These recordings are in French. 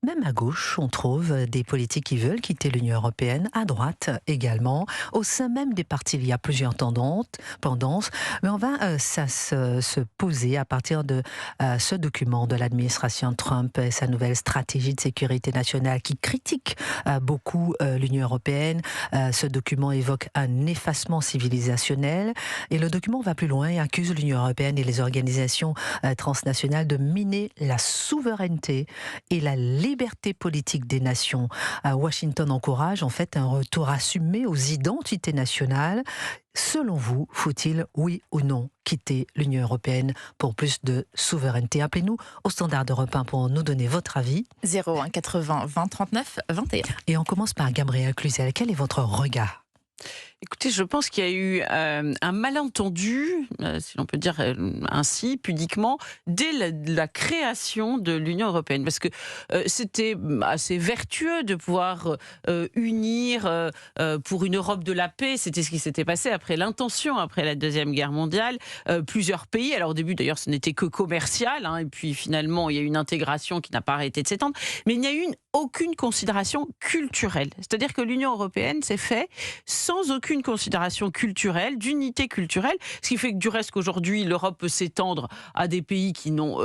Même à gauche, on trouve des politiques qui veulent quitter l'Union européenne, à droite également. Au sein même des partis, il y a plusieurs tendances, mais on va se poser à partir de ce document de l'administration Trump et sa nouvelle stratégie de sécurité nationale qui critique beaucoup l'Union européenne. Ce document évoque un effacement civilisationnel et le document va plus loin et accuse l'Union européenne et les organisations transnationales de miner la souveraineté et la liberté politique des nations. Washington encourage en fait un retour assumé aux identités nationales. Selon vous, faut-il, oui ou non, quitter l'Union européenne pour plus de souveraineté? Appelez-nous au standard d'Europe 1 pour nous donner votre avis. 01 80 20 39 21. Et on commence par Gabrielle Cluzel. Quel est votre regard? Écoutez, je pense qu'il y a eu un malentendu, si l'on peut dire ainsi, pudiquement, dès la création de l'Union européenne. Parce que c'était assez vertueux de pouvoir unir pour une Europe de la paix. C'était ce qui s'était passé après la Deuxième Guerre mondiale. Plusieurs pays, alors au début d'ailleurs ce n'était que commercial, et puis finalement il y a eu une intégration qui n'a pas arrêté de s'étendre. Mais il n'y a eu aucune considération culturelle. C'est-à-dire que l'Union européenne s'est faite sans aucune considération culturelle, d'unité culturelle, ce qui fait que du reste qu'aujourd'hui l'Europe peut s'étendre à des pays qui n'ont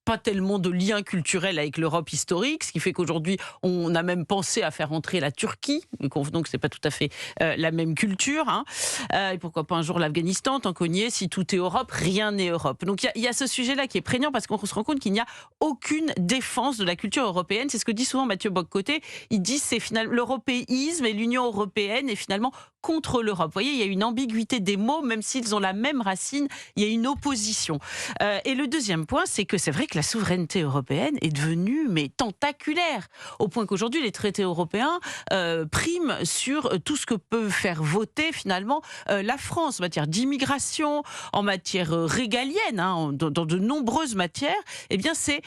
pas tellement de lien culturel avec l'Europe historique, ce qui fait qu'aujourd'hui on a même pensé à faire entrer la Turquie, convenons que c'est pas tout à fait la même culture, et pourquoi pas un jour l'Afghanistan, tant qu'on y est, si tout est Europe, rien n'est Europe. Donc il y a ce sujet-là qui est prégnant parce qu'on se rend compte qu'il n'y a aucune défense de la culture européenne. C'est ce que dit souvent Mathieu Bock-Côté. Il dit c'est finalement l'européisme et l'Union européenne est finalement contre l'Europe. Vous voyez, il y a une ambiguïté des mots, même s'ils ont la même racine, il y a une opposition. Et le deuxième point, c'est que c'est vrai que la souveraineté européenne est devenue tentaculaire, au point qu'aujourd'hui les traités européens priment sur tout ce que peut faire voter finalement la France en matière d'immigration, en matière régalienne, dans de nombreuses matières. Eh bien, c'est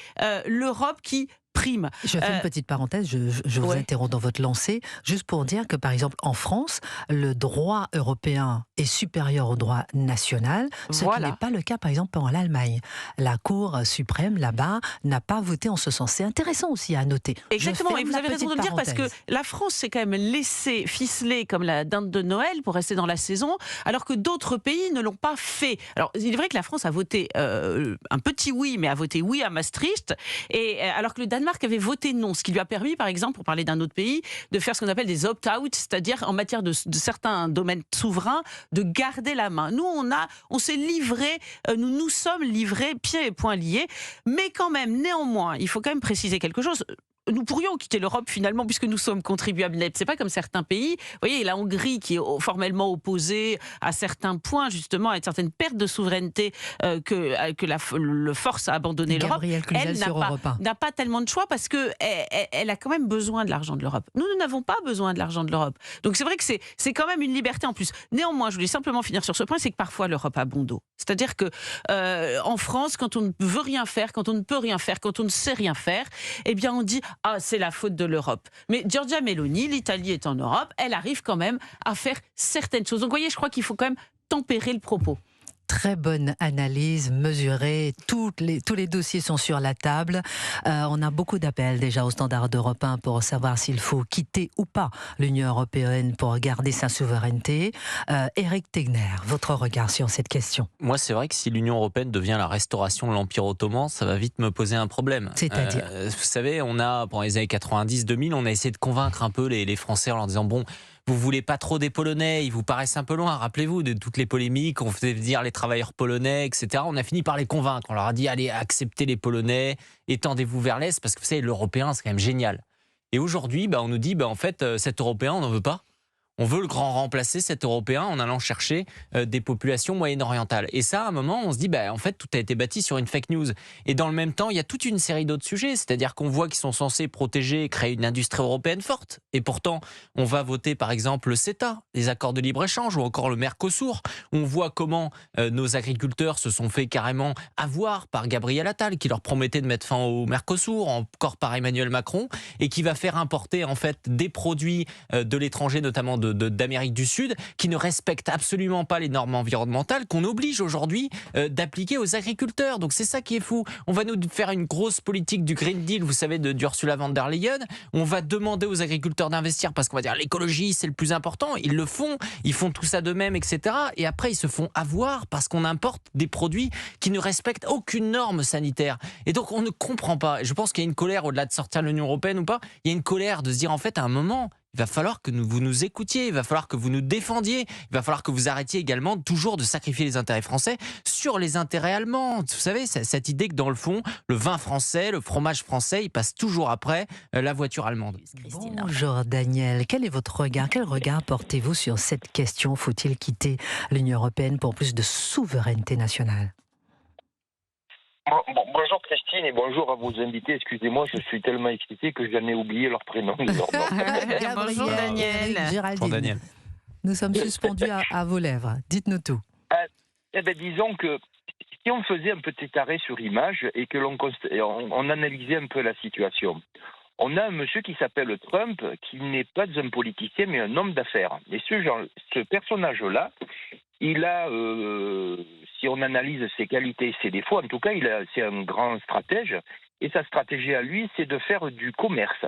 l'Europe qui prime. Je fais une petite parenthèse, je vous interromps dans votre lancée, juste pour dire que par exemple en France, le droit européen est supérieur au droit national, ce qui n'est pas le cas par exemple en Allemagne. La Cour suprême là-bas n'a pas voté en ce sens. C'est intéressant aussi à noter. Exactement, et vous avez raison de le dire parce que la France s'est quand même laissée ficeler comme la dinde de Noël pour rester dans la saison, alors que d'autres pays ne l'ont pas fait. Alors il est vrai que la France a voté un petit oui, mais a voté oui à Maastricht, et alors que le Danemark avait voté non, ce qui lui a permis, par exemple, pour parler d'un autre pays, de faire ce qu'on appelle des opt-out, c'est-à-dire en matière de certains domaines souverains, de garder la main. Nous, on s'est livré, nous sommes livrés, pieds et poings liés, mais quand même, néanmoins, il faut quand même préciser quelque chose. Nous pourrions quitter l'Europe finalement puisque nous sommes contribuables nets. C'est pas comme certains pays. Vous voyez, la Hongrie qui est formellement opposée à certains points, justement, à une certaine perte de souveraineté que le force à abandonner l'Europe. Elle n'a pas tellement de choix parce que elle a quand même besoin de l'argent de l'Europe. Nous n'avons pas besoin de l'argent de l'Europe. Donc c'est vrai que c'est quand même une liberté en plus. Néanmoins, je voulais simplement finir sur ce point, c'est que parfois l'Europe a bon dos. C'est-à-dire que en France, quand on ne veut rien faire, quand on ne peut rien faire, quand on ne sait rien faire, eh bien on dit c'est la faute de l'Europe. Mais Giorgia Meloni, l'Italie est en Europe, elle arrive quand même à faire certaines choses. Donc vous voyez, je crois qu'il faut quand même tempérer le propos. Très bonne analyse, mesurée, tous les dossiers sont sur la table. On a beaucoup d'appels déjà au standard d'Europe 1 pour savoir s'il faut quitter ou pas l'Union européenne pour garder sa souveraineté. Éric Tegner, votre regard sur cette question? Moi, c'est vrai que si l'Union européenne devient la restauration de l'Empire ottoman, ça va vite me poser un problème. C'est-à-dire vous savez, pendant les années 90-2000, on a essayé de convaincre un peu les Français en leur disant vous voulez pas trop des Polonais, ils vous paraissent un peu loin. Rappelez-vous de toutes les polémiques, on faisait dire les travailleurs polonais, etc. On a fini par les convaincre. On leur a dit, allez, acceptez les Polonais, étendez-vous vers l'Est, parce que vous savez, l'Européen, c'est quand même génial. Et aujourd'hui, on nous dit, en fait, cet Européen, on n'en veut pas. On veut le grand remplacer, cet Européen, en allant chercher des populations moyen-orientales. Et ça, à un moment, on se dit, en fait, tout a été bâti sur une fake news. Et dans le même temps, il y a toute une série d'autres sujets. C'est-à-dire qu'on voit qu'ils sont censés protéger et créer une industrie européenne forte. Et pourtant, on va voter, par exemple, le CETA, les accords de libre-échange, ou encore le Mercosur. On voit comment nos agriculteurs se sont fait carrément avoir par Gabriel Attal, qui leur promettait de mettre fin au Mercosur, encore par Emmanuel Macron, et qui va faire importer, en fait, des produits de l'étranger, notamment de d'Amérique du Sud qui ne respectent absolument pas les normes environnementales qu'on oblige aujourd'hui d'appliquer aux agriculteurs. Donc c'est ça qui est fou. On va nous faire une grosse politique du Green Deal, vous savez, d'Ursula von der Leyen. On va demander aux agriculteurs d'investir parce qu'on va dire l'écologie c'est le plus important. Ils le font, ils font tout ça d'eux-mêmes, etc. Et après ils se font avoir parce qu'on importe des produits qui ne respectent aucune norme sanitaire. Et donc on ne comprend pas. Je pense qu'il y a une colère au-delà de sortir de l'Union européenne ou pas. Il y a une colère de se dire en fait à un moment, il va falloir que vous nous écoutiez, il va falloir que vous nous défendiez, il va falloir que vous arrêtiez également toujours de sacrifier les intérêts français sur les intérêts allemands. Vous savez, cette idée que dans le fond, le vin français, le fromage français, il passe toujours après la voiture allemande. Christine. Bonjour Daniel, quel est votre regard? Quel regard portez-vous sur cette question? Faut-il quitter l'Union européenne pour plus de souveraineté nationale? Bonjour Christine et bonjour à vos invités. Excusez-moi, je suis tellement excité que j'en ai oublié leur prénom. Bonjour Daniel. Géraldine. Bonjour Daniel. Nous sommes suspendus à vos lèvres. Dites-nous tout. Disons que si on faisait un petit arrêt sur image et que on analysait un peu la situation, on a un monsieur qui s'appelle Trump, qui n'est pas un politicien mais un homme d'affaires. Et ce personnage-là, il a, si on analyse ses qualités et ses défauts, en tout cas, c'est un grand stratège. Et sa stratégie à lui, c'est de faire du commerce.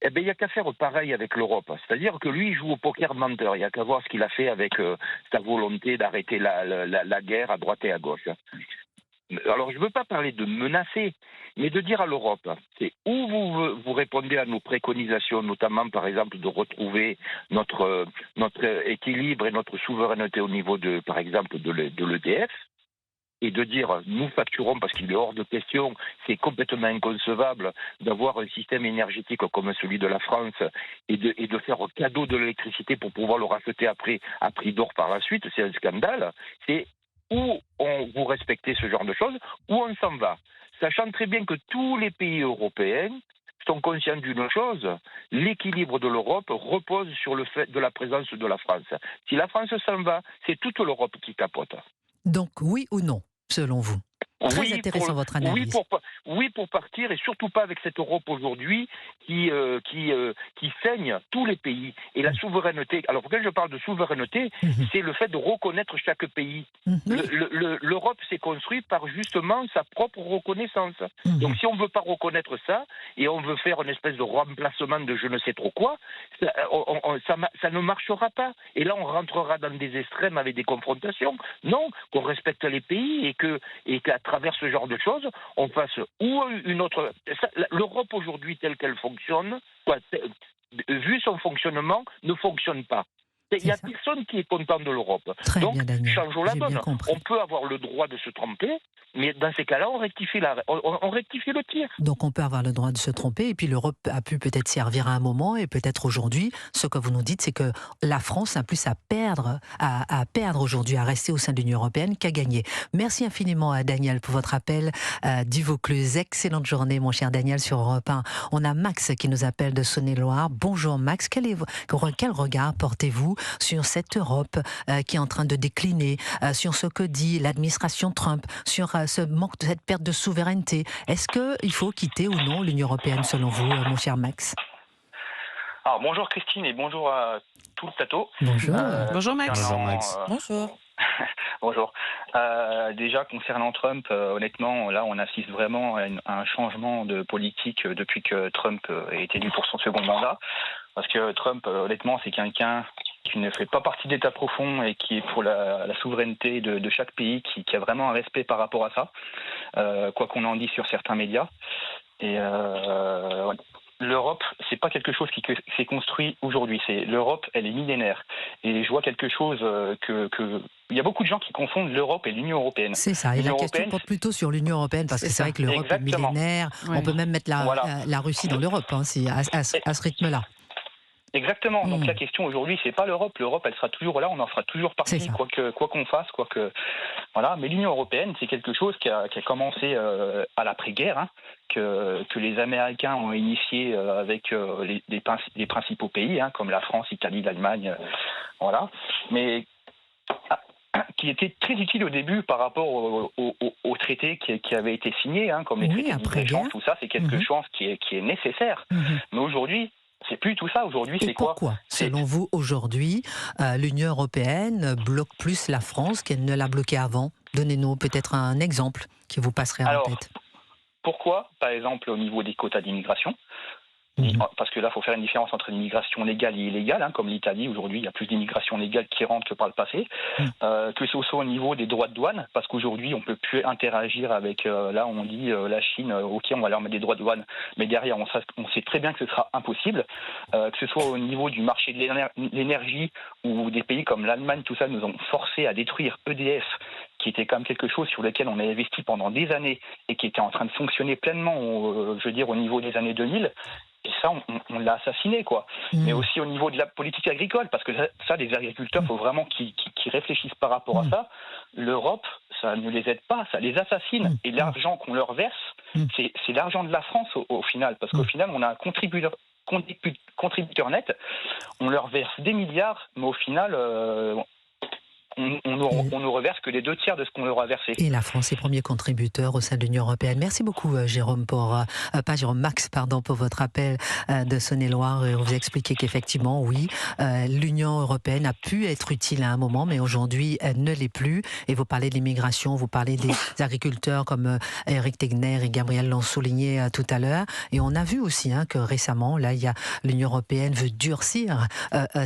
Eh bien, il n'y a qu'à faire pareil avec l'Europe. C'est-à-dire que lui, il joue au poker menteur. Il n'y a qu'à voir ce qu'il a fait avec sa volonté d'arrêter la guerre à droite et à gauche. Alors, je ne veux pas parler de menacer, mais de dire à l'Europe, c'est où vous répondez à nos préconisations, notamment, par exemple, de retrouver notre équilibre et notre souveraineté au niveau, par exemple, de l'EDF, et de dire, nous facturons, parce qu'il est hors de question, c'est complètement inconcevable d'avoir un système énergétique comme celui de la France et de faire cadeau de l'électricité pour pouvoir le racheter après à prix d'or par la suite, c'est un scandale. C'est où vous respectez ce genre de choses, où on s'en va. Sachant très bien que tous les pays européens sont conscients d'une chose, l'équilibre de l'Europe repose sur le fait de la présence de la France. Si la France s'en va, c'est toute l'Europe qui capote. Donc, oui ou non, selon vous? Très intéressant votre analyse. Oui pour partir, et surtout pas avec cette Europe aujourd'hui qui saigne tous les pays. Et la souveraineté, alors quand je parle de souveraineté, c'est le fait de reconnaître chaque pays. L'Europe s'est construite par justement sa propre reconnaissance. Donc si on ne veut pas reconnaître ça, et on veut faire une espèce de remplacement de je ne sais trop quoi, ça ne marchera pas. Et là on rentrera dans des extrêmes avec des confrontations. Non, qu'on respecte les pays et qu'à travers ce genre de choses, on fasse ou une autre... L'Europe aujourd'hui telle qu'elle fonctionne, vu son fonctionnement, ne fonctionne pas. Il n'y a personne qui est content de l'Europe. Donc, changeons la donne. On peut avoir le droit de se tromper, mais dans ces cas-là, on rectifie le tir. Donc on peut avoir le droit de se tromper, et puis l'Europe a pu peut-être servir à un moment, et peut-être aujourd'hui, ce que vous nous dites, c'est que la France a plus à perdre aujourd'hui, à rester au sein de l'Union européenne qu'à gagner. Merci infiniment à Daniel pour votre appel du Vaucluse. Excellente journée, mon cher Daniel, sur Europe 1. On a Max qui nous appelle de Saône-et-Loire. Bonjour Max, quel regard portez-vous sur cette Europe qui est en train de décliner, sur ce que dit l'administration Trump, sur cette perte de souveraineté? Est-ce qu'il faut quitter ou non l'Union européenne selon vous, mon cher Max? Alors, bonjour Christine et bonjour à tout le plateau. Bonjour. Bonjour Max. Bonjour Max. Bonjour. Bonjour. Déjà, concernant Trump, honnêtement, là, on assiste vraiment à un changement de politique depuis que Trump est élu pour son second mandat. Parce que Trump, honnêtement, c'est quelqu'un qui ne fait pas partie d'État profond et qui est pour la souveraineté de chaque pays, qui a vraiment un respect par rapport à ça, quoi qu'on en dise sur certains médias. Et l'Europe, c'est pas quelque chose qui s'est construit aujourd'hui. L'Europe, elle est millénaire. Et je vois quelque chose il y a beaucoup de gens qui confondent l'Europe et l'Union européenne. C'est ça. Et la question porte plutôt sur l'Union européenne, parce que c'est vrai que l'Europe est millénaire. Ouais. On peut même mettre la Russie dans l'Europe, à ce rythme-là. Exactement. Donc la question aujourd'hui, c'est pas l'Europe. L'Europe, elle sera toujours là, on en fera toujours partie, quoi qu'on fasse, voilà. Mais l'Union européenne, c'est quelque chose qui a commencé à l'après-guerre, que les Américains ont initié avec les principaux pays, comme la France, l'Italie, l'Allemagne, voilà. Mais qui était très utile au début par rapport aux traités qui avaient été signés, comme les traités de libre-échange, tout ça, c'est quelque chose qui est nécessaire. Mais aujourd'hui, C'est plus tout ça aujourd'hui, c'est quoi? Pourquoi, selon vous, aujourd'hui, l'Union européenne bloque plus la France qu'elle ne l'a bloqué avant? Donnez-nous peut-être un exemple qui vous passerait en tête. Pourquoi, par exemple, au niveau des quotas d'immigration? Parce que là, il faut faire une différence entre l'immigration légale et illégale, comme l'Italie. Aujourd'hui, il y a plus d'immigration légale qui rentre que par le passé. Que ce soit au niveau des droits de douane, parce qu'aujourd'hui, on ne peut plus interagir avec, là, on dit la Chine, OK, on va leur mettre des droits de douane, mais derrière, on sait très bien que ce sera impossible. Que ce soit au niveau du marché de l'énergie, où des pays comme l'Allemagne, tout ça, nous ont forcé à détruire EDF, qui était quand même quelque chose sur lequel on a investi pendant des années et qui était en train de fonctionner pleinement, je veux dire, au niveau des années 2000. Et ça, on l'a assassiné, quoi. Mais aussi au niveau de la politique agricole, parce que ça, les agriculteurs, il faut vraiment qu'ils réfléchissent par rapport à ça. L'Europe, ça ne les aide pas, ça les assassine. Et l'argent qu'on leur verse, c'est l'argent de la France au final, parce qu'au final, on a un contributeur net, on leur verse des milliards, mais au final... on ne reverse que les 2/3 de ce qu'on leur a versé. Et la France est premier contributeur au sein de l'Union européenne. Merci beaucoup, Jérôme, Max, pour votre appel de Saône-et-Loire. Et vous expliquer qu'effectivement, oui, l'Union européenne a pu être utile à un moment, mais aujourd'hui, elle ne l'est plus. Et vous parlez de l'immigration, vous parlez des agriculteurs comme Eric Tegner et Gabriel l'ont souligné tout à l'heure. Et on a vu aussi que récemment, là, l'Union européenne veut durcir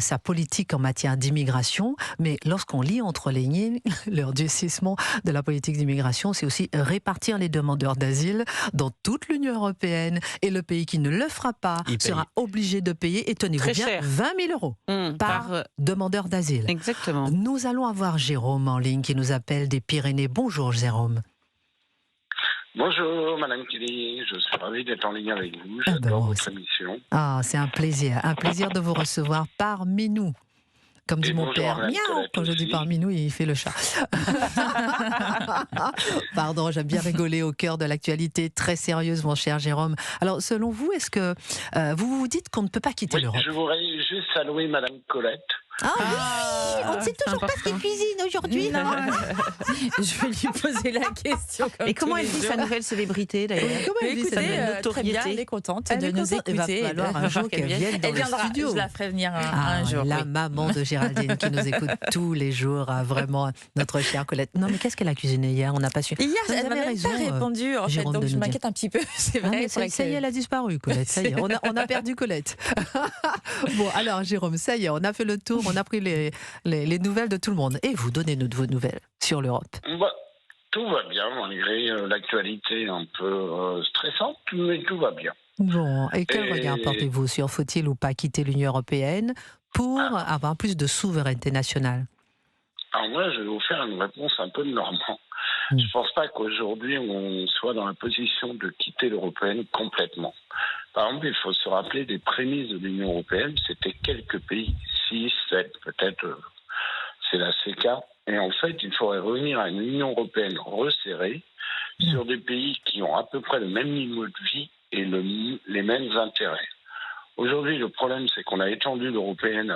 sa politique en matière d'immigration. Mais lorsqu'on lit entre les lignes, le durcissement de la politique d'immigration, c'est aussi répartir les demandeurs d'asile dans toute l'Union européenne. Et le pays qui ne le fera pas sera obligé de payer, et tenez-vous bien, cher. 20 000 € par demandeur d'asile. Exactement. Nous allons avoir Jérôme en ligne qui nous appelle des Pyrénées. Bonjour Jérôme. Bonjour Madame Kelly, je suis ravi d'être en ligne avec vous. J'adore votre émission. Ah, c'est un plaisir de vous recevoir parmi nous. Comme dit mon père, miaou, quand je dis parmi nous, il fait le chat. Pardon, j'aime bien rigoler au cœur de l'actualité très sérieuse, mon cher Jérôme. Alors, selon vous, est-ce que vous vous dites qu'on ne peut pas quitter l'Europe? Je voudrais juste saluer Madame Colette. Ah oui, on ne sait toujours pas ce qu'il cuisine aujourd'hui. Je vais lui poser la question. Et comment elle vit sa nouvelle célébrité d'ailleurs? Comment elle vit sa notoriété? Très bien, elle est contente de nous écouter. Il va falloir un jour qu'elle vienne dans le studio. Je la ferai venir un jour. La maman de Géraldine qui nous écoute tous les jours, vraiment notre chère Colette. Non, mais qu'est-ce qu'elle a cuisiné hier? On n'a pas su. Hier, elle m'a même pas répondu, en fait, donc je m'inquiète un petit peu. C'est vrai. Ça y est, elle a disparu, Colette. Ça y est, on a perdu Colette. Bon, alors Jérôme, ça y est, on a fait le tour. On a pris les nouvelles de tout le monde. Et vous, donnez-nous de vos nouvelles sur l'Europe. Tout va bien, malgré l'actualité un peu stressante, mais tout va bien. Bon, et quel regard portez-vous sur faut-il ou pas quitter l'Union européenne pour avoir plus de souveraineté nationale? Alors moi, je vais vous faire une réponse un peu de normand. Je ne pense pas qu'aujourd'hui, on soit dans la position de quitter l'européenne complètement. Par exemple, il faut se rappeler des prémices de l'Union européenne. C'était quelques pays, 6, 7, peut-être, c'est la CECA. Et en fait, il faudrait revenir à une Union européenne resserrée sur des pays qui ont à peu près le même niveau de vie et les mêmes intérêts. Aujourd'hui, le problème, c'est qu'on a étendu l'Union européenne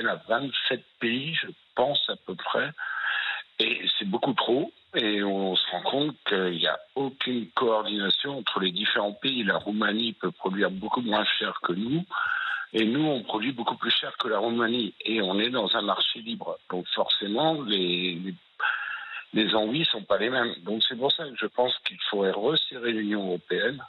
à 27 pays, je pense à peu près. Et c'est beaucoup trop. Et on se rend compte qu'il n'y a aucune coordination entre les différents pays. La Roumanie peut produire beaucoup moins cher que nous. Et nous, on produit beaucoup plus cher que la Roumanie. Et on est dans un marché libre. Donc forcément, les envies ne sont pas les mêmes. Donc c'est pour ça que je pense qu'il faudrait resserrer l'Union européenne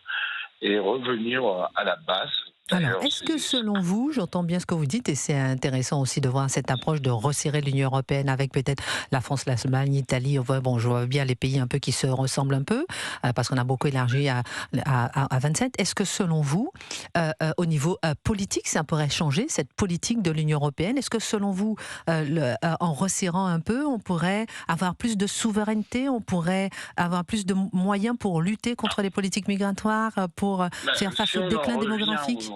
et revenir à la base. Alors, est-ce que selon vous, j'entends bien ce que vous dites, et c'est intéressant aussi de voir cette approche de resserrer l'Union européenne avec peut-être la France, l'Allemagne, l'Italie, bon, je vois bien les pays un peu qui se ressemblent un peu, parce qu'on a beaucoup élargi à 27. Est-ce que selon vous, au niveau politique, ça pourrait changer, cette politique de l'Union européenne? Est-ce que selon vous, en resserrant un peu, on pourrait avoir plus de souveraineté, on pourrait avoir plus de moyens pour lutter contre les politiques migratoires, pour faire face au déclin démographique?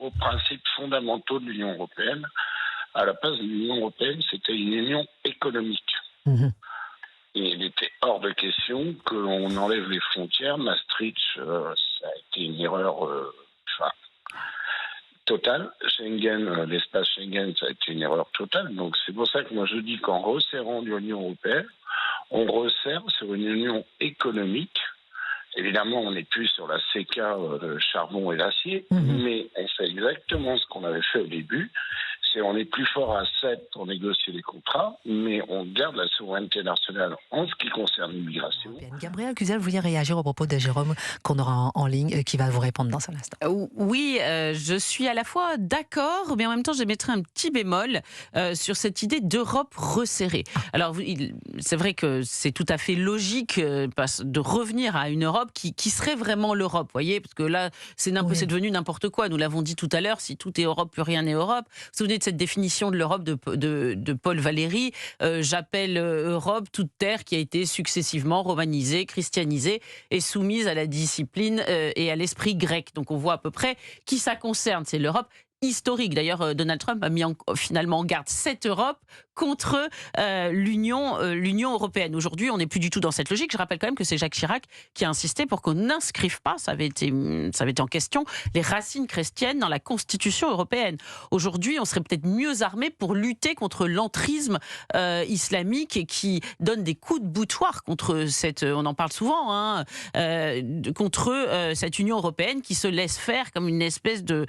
Aux principes fondamentaux de l'Union européenne. À la base de l'Union européenne, c'était une union économique. Et il était hors de question que l'on enlève les frontières. Maastricht, ça a été une erreur totale. Schengen, l'espace Schengen, ça a été une erreur totale. Donc c'est pour ça que moi je dis qu'en resserrant l'Union européenne, on resserre sur une union économique. Évidemment, on n'est plus sur la CK, le charbon et l'acier, mais on fait exactement ce qu'on avait fait au début. On est plus fort à 7 pour négocier les contrats, mais on garde la souveraineté nationale en ce qui concerne l'immigration. Gabriel Cluzel, vous vouliez réagir au propos de Jérôme qu'on aura en ligne, qui va vous répondre dans un instant. Oui, je suis à la fois d'accord, mais en même temps, je mettrai un petit bémol sur cette idée d'Europe resserrée. Alors, c'est vrai que c'est tout à fait logique de revenir à une Europe qui serait vraiment l'Europe, vous voyez, parce que là, c'est devenu n'importe quoi. Nous l'avons dit tout à l'heure, si tout est Europe, plus rien n'est Europe. Vous vous souvenez de cette définition de l'Europe de Paul Valéry, j'appelle Europe toute terre qui a été successivement romanisée, christianisée et soumise à la discipline et à l'esprit grec. Donc on voit à peu près qui ça concerne, c'est l'Europe historique. D'ailleurs, Donald Trump a mis finalement en garde cette Europe contre l'Union européenne. Aujourd'hui, on n'est plus du tout dans cette logique. Je rappelle quand même que c'est Jacques Chirac qui a insisté pour qu'on n'inscrive pas, ça avait été en question, les racines chrétiennes dans la Constitution européenne. Aujourd'hui, on serait peut-être mieux armé pour lutter contre l'entrisme islamique et qui donne des coups de boutoir contre on en parle souvent, contre cette Union européenne qui se laisse faire comme une espèce de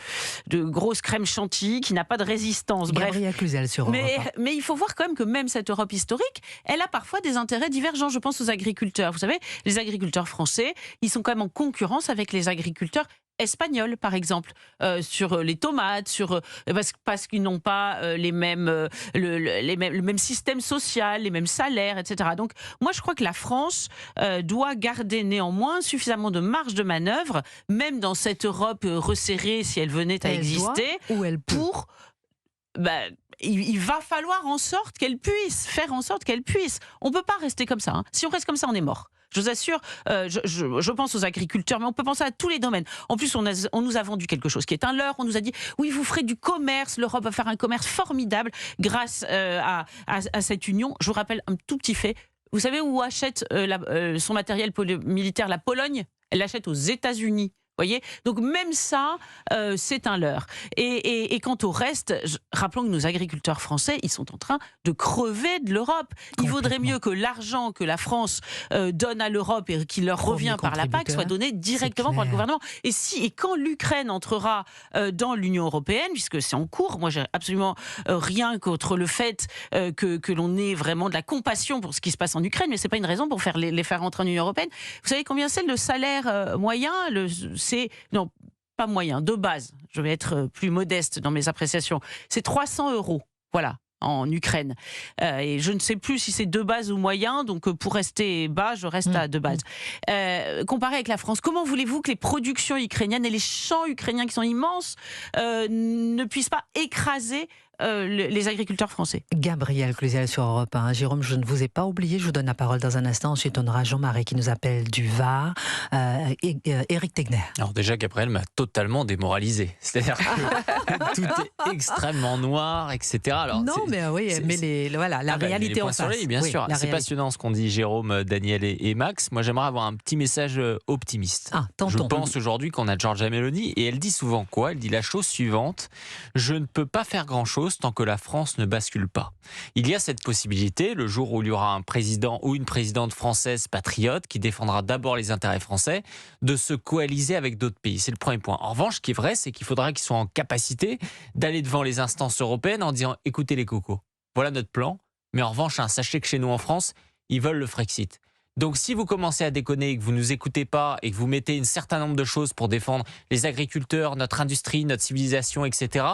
grosse crème chantilly qui n'a pas de résistance. Bref. Cluzel sur mais il faut voir quand même que même cette Europe historique, elle a parfois des intérêts divergents. Je pense aux agriculteurs. Vous savez, les agriculteurs français, ils sont quand même en concurrence avec les agriculteurs espagnols, par exemple, sur les tomates, parce qu'ils n'ont pas le même système social, les mêmes salaires, etc. Donc, moi, je crois que la France doit garder néanmoins suffisamment de marge de manœuvre, même dans cette Europe resserrée, si elle venait à exister, pour... il va falloir faire en sorte qu'elle puisse. On ne peut pas rester comme ça. Si on reste comme ça, on est mort. Je vous assure, je pense aux agriculteurs, mais on peut penser à tous les domaines. En plus, on nous a vendu quelque chose qui est un leurre. On nous a dit, oui, vous ferez du commerce. L'Europe va faire un commerce formidable grâce à cette union. Je vous rappelle un tout petit fait. Vous savez où achète son matériel militaire la Pologne ? Elle l'achète aux États-Unis. Voyez, donc même ça, c'est un leurre. Et quant au reste, rappelons que nos agriculteurs français, ils sont en train de crever de l'Europe. Il vaudrait mieux que l'argent que la France donne à l'Europe et qui leur revient par la PAC soit donné directement par le gouvernement. Et quand l'Ukraine entrera dans l'Union européenne, puisque c'est en cours, moi j'ai absolument rien contre le fait que l'on ait vraiment de la compassion pour ce qui se passe en Ukraine, mais c'est pas une raison pour les faire rentrer en Union européenne. Vous savez combien c'est le salaire moyen non, pas moyen, de base. Je vais être plus modeste dans mes appréciations. C'est 300 €, voilà, en Ukraine. Et je ne sais plus si c'est de base ou moyen, donc pour rester bas, je reste à de base. Comparé avec la France, comment voulez-vous que les productions ukrainiennes et les champs ukrainiens qui sont immenses ne puissent pas écraser les agriculteurs français? Gabriel Cluzel sur Europe 1. Jérôme, je ne vous ai pas oublié, je vous donne la parole dans un instant. Ensuite, on aura Jean-Marie qui nous appelle du Var, Éric Tegner. Alors déjà, Gabriel m'a totalement démoralisé. C'est-à-dire que tout est extrêmement noir, etc. Alors, non, mais oui, mais la réalité en face. Bien sûr, c'est passionnant ce qu'on dit Jérôme, Daniel et Max. Moi, j'aimerais avoir un petit message optimiste. Je pense aujourd'hui qu'on a Giorgia Meloni et elle dit souvent quoi ? Elle dit la chose suivante, je ne peux pas faire grand-chose tant que la France ne bascule pas. Il y a cette possibilité, le jour où il y aura un président ou une présidente française patriote qui défendra d'abord les intérêts français, de se coaliser avec d'autres pays. C'est le premier point. En revanche, ce qui est vrai, c'est qu'il faudra qu'ils soient en capacité d'aller devant les instances européennes en disant « Écoutez les cocos, voilà notre plan, mais en revanche, sachez que chez nous en France, ils veulent le Frexit. » Donc si vous commencez à déconner et que vous ne nous écoutez pas et que vous mettez un certain nombre de choses pour défendre les agriculteurs, notre industrie, notre civilisation, etc.,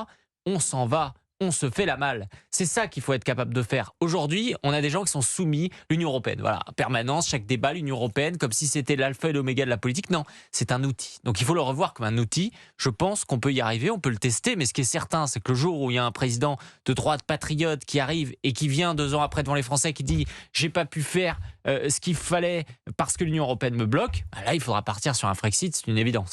on s'en va. On se fait la malle. C'est ça qu'il faut être capable de faire. Aujourd'hui, on a des gens qui sont soumis à l'Union européenne. Voilà, en permanence, chaque débat, l'Union européenne, comme si c'était l'alpha et l'oméga de la politique. Non, c'est un outil. Donc il faut le revoir comme un outil. Je pense qu'on peut y arriver, on peut le tester. Mais ce qui est certain, c'est que le jour où il y a un président de droite patriote qui arrive et qui vient 2 ans après devant les Français qui dit « j'ai pas pu faire ce qu'il fallait parce que l'Union européenne me bloque », là, il faudra partir sur un Frexit, c'est une évidence.